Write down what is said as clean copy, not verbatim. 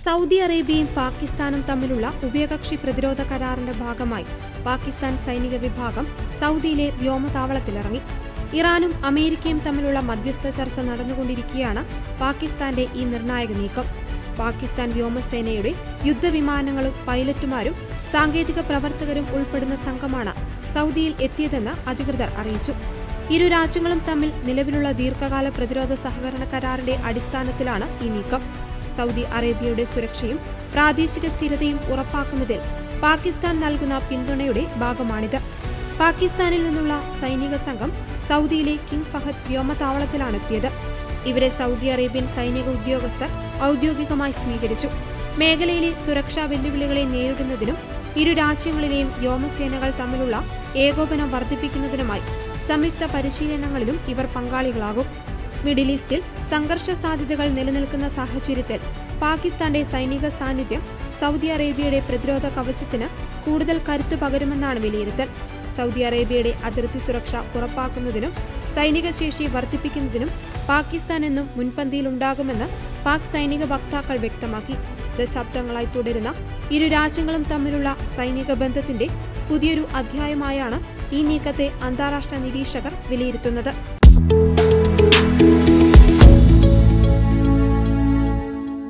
Saudi അറേബ്യയും പാകിസ്ഥാനും തമ്മിലുള്ള ഉഭയകക്ഷി പ്രതിരോധ കരാറിന്റെ ഭാഗമായി പാകിസ്ഥാൻ സൈനിക വിഭാഗം സൗദിയിലെ വ്യോമതാവളത്തിലിറങ്ങി. ഇറാനും അമേരിക്കയും തമ്മിലുള്ള മധ്യസ്ഥ ചർച്ച നടന്നുകൊണ്ടിരിക്കെയാണ് പാകിസ്ഥാന്റെ ഈ നിർണായക നീക്കം. പാകിസ്ഥാൻ വ്യോമസേനയുടെ യുദ്ധവിമാനങ്ങളും പൈലറ്റുമാരും സാങ്കേതിക പ്രവർത്തകരും ഉൾപ്പെടുന്ന സംഘമാണ് സൗദിയിൽ എത്തിയതെന്ന് അധികൃതർ അറിയിച്ചു. ഇരു രാജ്യങ്ങളും തമ്മിൽ നിലവിലുള്ള ദീർഘകാല പ്രതിരോധ സഹകരണ കരാറിന്റെ അടിസ്ഥാനത്തിലാണ് ഈ നീക്കം. സൗദി അറേബ്യയുടെ സുരക്ഷയും പ്രാദേശിക സ്ഥിരതയും ഉറപ്പാക്കുന്നതിൽ പാകിസ്ഥാൻ നൽകുന്ന പിന്തുണയുടെ ഭാഗമാണിത്. പാകിസ്ഥാനിൽ നിന്നുള്ള സൈനിക സംഘം സൗദിയിലെ കിങ് ഫഹദ് വ്യോമതാവളത്തിലാണെത്തിയത്. ഇവരെ സൗദി അറേബ്യൻ സൈനിക ഉദ്യോഗസ്ഥർ ഔദ്യോഗികമായി സ്വീകരിച്ചു. മേഖലയിലെ സുരക്ഷാ വെല്ലുവിളികളെ നേരിടുന്നതിനും ഇരു രാജ്യങ്ങളിലെയും വ്യോമസേനകൾ തമ്മിലുള്ള ഏകോപനം വർദ്ധിപ്പിക്കുന്നതിനുമായി സംയുക്ത പരിശീലനങ്ങളിലും ഇവർ പങ്കാളികളാകും. മിഡിൽ ഈസ്റ്റിൽ സംഘർഷ സാധ്യതകൾ നിലനിൽക്കുന്ന സാഹചര്യത്തിൽ പാകിസ്ഥാന്റെ സൈനിക സാന്നിധ്യം സൗദി അറേബ്യയുടെ പ്രതിരോധ കവചത്തിന് കൂടുതൽ കരുത്തു പകരുമെന്നാണ് വിലയിരുത്തൽ. സൗദി അറേബ്യയുടെ അതിർത്തി സുരക്ഷ ഉറപ്പാക്കുന്നതിനും സൈനിക ശേഷി വർദ്ധിപ്പിക്കുന്നതിനും പാകിസ്ഥാൻ എന്നും മുൻപന്തിയിലുണ്ടാകുമെന്ന് പാക് സൈനിക വക്താക്കൾ വ്യക്തമാക്കി. ദശാബ്ദങ്ങളായി തുടരുന്ന ഇരു രാജ്യങ്ങളും തമ്മിലുള്ള സൈനിക ബന്ധത്തിന്റെ പുതിയൊരു അധ്യായമായാണ് ഈ നീക്കത്തെ അന്താരാഷ്ട്ര നിരീക്ഷകർ വിലയിരുത്തുന്നത്.